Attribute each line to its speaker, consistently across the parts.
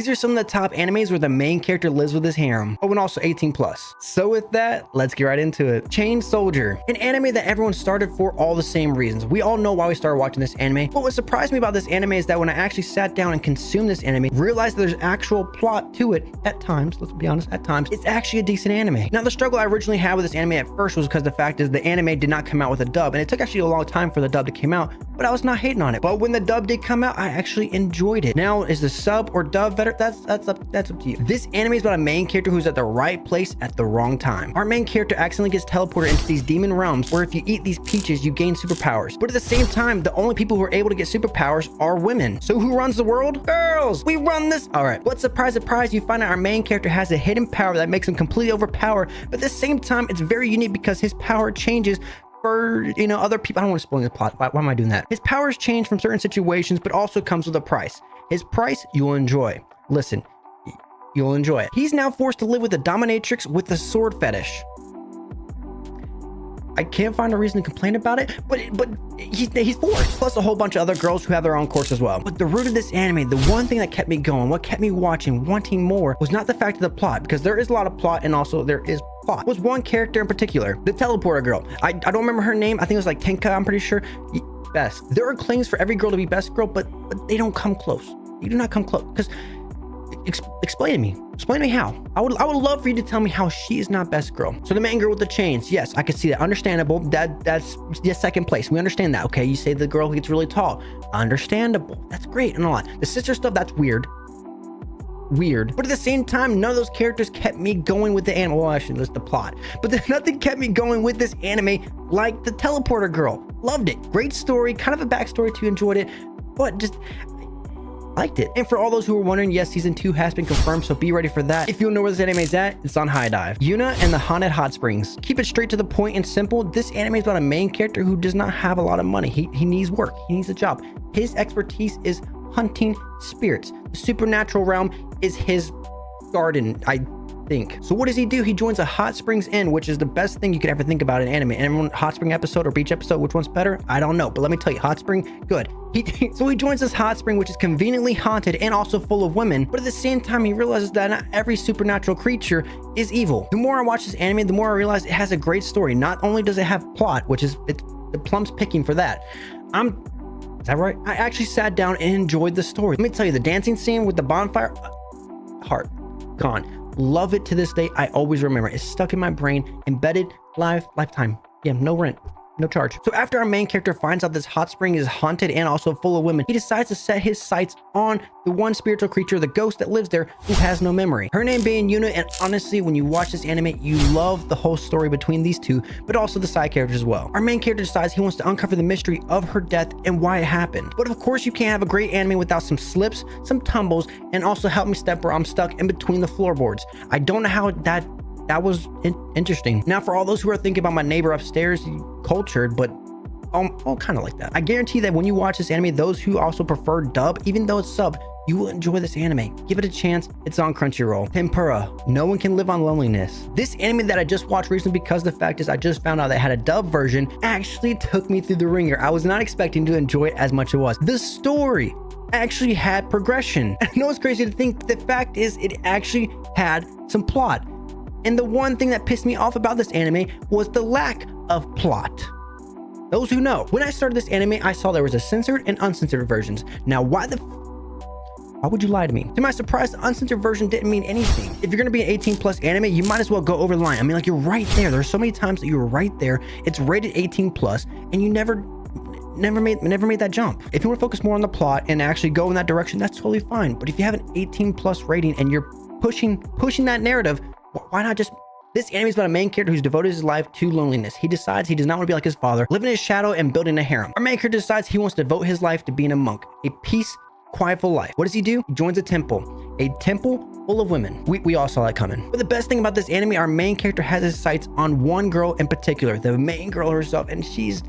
Speaker 1: These are some of the top animes where the main character lives with his harem. Oh, and also 18 plus. So with that, let's get right into it. Chain Soldier, an anime that everyone started for all the same reasons. We all know why we started watching this anime. But what surprised me about this anime is that when I actually sat down and consumed this anime, realized that there's actual plot to it at times. Let's be honest, at times, it's actually a decent anime. Now, the struggle I originally had with this anime at first was because the fact is the anime did not come out with a dub, and it took actually a long time for the dub to come out, but I was not hating on it. But when the dub did come out, I actually enjoyed it. Now, is the sub or dub better? That's up to you. This anime is about a main character who's at the right place at the wrong time. Our main character accidentally gets teleported into these demon realms where if you eat these peaches, you gain superpowers. But at the same time, the only people who are able to get superpowers are women. So who runs the world? Girls! We run this! Alright, but surprise, surprise, you find out our main character has a hidden power that makes him completely overpowered, but at the same time, it's very unique because his power changes for, you know, other people. I don't want to spoil the plot. Why am I doing that? His powers change from certain situations, but also comes with a price. His price, you'll enjoy. Listen, you'll enjoy it. He's now forced to live with a dominatrix with a sword fetish. I can't find a reason to complain about it, but he's forced. Plus a whole bunch of other girls who have their own course as well. But the root of this anime, the one thing that kept me going, what kept me watching, wanting more, was not the fact of the plot, because there is a lot of plot and also there is plot. It was one character in particular, the teleporter girl. I don't remember her name. I think it was like Tenka, I'm pretty sure. Best. There are claims for every girl to be best girl, but they don't come close. You do not come close. Because explain to me. Explain to me how. I would love for you to tell me how she is not best girl. So the main girl with the chains, yes, I can see that. Understandable. That's just second place. We understand that. Okay, you say the girl who gets really tall. Understandable. That's great and a lot. The sister stuff, that's weird. But at the same time, none of those characters kept me going with the anime. Well, actually, that's the plot. But nothing kept me going with this anime like the teleporter girl. Loved it. Great story. Kind of a backstory too. Enjoyed it. But just liked it. And for all those who were wondering, yes, season 2 has been confirmed, so be ready for that. If you don't know where this anime is at, it's on High Dive. Yuuna and the Haunted Hot Springs. Keep it straight to the point and simple. This anime is about a main character who does not have a lot of money. He needs work. He needs a job. His expertise is hunting spirits. The supernatural realm is his garden, I think. So what does he do? He joins a hot springs inn, which is the best thing you could ever think about in anime. And everyone, hot spring episode or beach episode, which one's better? I don't know, but let me tell you, hot spring, good. So he joins this hot spring, which is conveniently haunted and also full of women, but at the same time, he realizes that not every supernatural creature is evil. The more I watch this anime, the more I realize it has a great story. Not only does it have plot, which is the plum's picking for that. Is that right? I actually sat down and enjoyed the story. Let me tell you, the dancing scene with the bonfire, heart gone. Love it to this day. I always remember it. It's stuck in my brain, embedded, lifetime. Yeah, no rent, no charge. So after our main character finds out this hot spring is haunted and also full of women, he decides to set his sights on the one spiritual creature, the ghost that lives there, who has no memory. Her name being Yuuna, and honestly, when you watch this anime, you love the whole story between these two, but also the side characters as well. Our main character decides he wants to uncover the mystery of her death and why it happened. But of course, you can't have a great anime without some slips, some tumbles, and also help me step where I'm stuck in between the floorboards. I don't know how that was interesting. Now, for all those who are thinking about my neighbor upstairs, cultured, but kind of like that. I guarantee that when you watch this anime, those who also prefer dub, even though it's sub, you will enjoy this anime. Give it a chance. It's on Crunchyroll. Tenpuru, No One Can Live on Loneliness. This anime that I just watched recently, because the fact is I just found out that it had a dub version, actually took me through the ringer. I was not expecting to enjoy it as much as it was. The story actually had progression. I know it's crazy to think, but the fact is it actually had some plot. And the one thing that pissed me off about this anime was the lack of plot. Those who know, when I started this anime, I saw there was a censored and uncensored versions. Now, why would you lie to me? To my surprise, the uncensored version didn't mean anything. If you're gonna be an 18 plus anime, you might as well go over the line. I mean, like, you're right there. There's so many times that you were right there. It's rated 18 plus, and you never made that jump. If you want to focus more on the plot and actually go in that direction, that's totally fine. But if you have an 18 plus rating and you're pushing that narrative, why not just... This anime is about a main character who's devoted his life to loneliness. He decides he does not want to be like his father, live in his shadow and building a harem. Our main character decides he wants to devote his life to being a monk, a peace, quietful life. What does he do? He joins a temple full of women. We all saw that coming. But the best thing about this anime, our main character has his sights on one girl in particular, the main girl herself, and she's...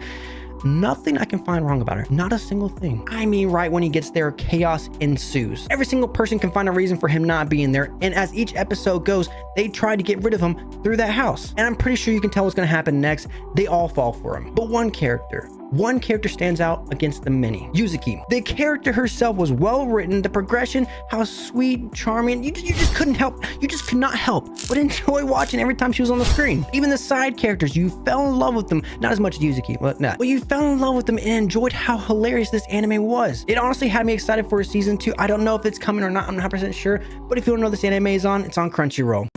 Speaker 1: Nothing I can find wrong about her. Not a single thing. I mean, right when he gets there, chaos ensues. Every single person can find a reason for him not being there. And as each episode goes, they try to get rid of him through that house. And I'm pretty sure you can tell what's going to happen next. They all fall for him. But one character, one character stands out against the many. Yuzuki. The character herself was well written, the progression, how sweet, charming, you just couldn't help, you just could not help but enjoy watching every time she was on the screen. Even the side characters, you fell in love with them, not as much as Yuzuki, but you fell in love with them and enjoyed how hilarious this anime was. It honestly had me excited for a season 2. I don't know if it's coming or not, I'm not 100% sure, but if you want to know this anime is on, it's on Crunchyroll.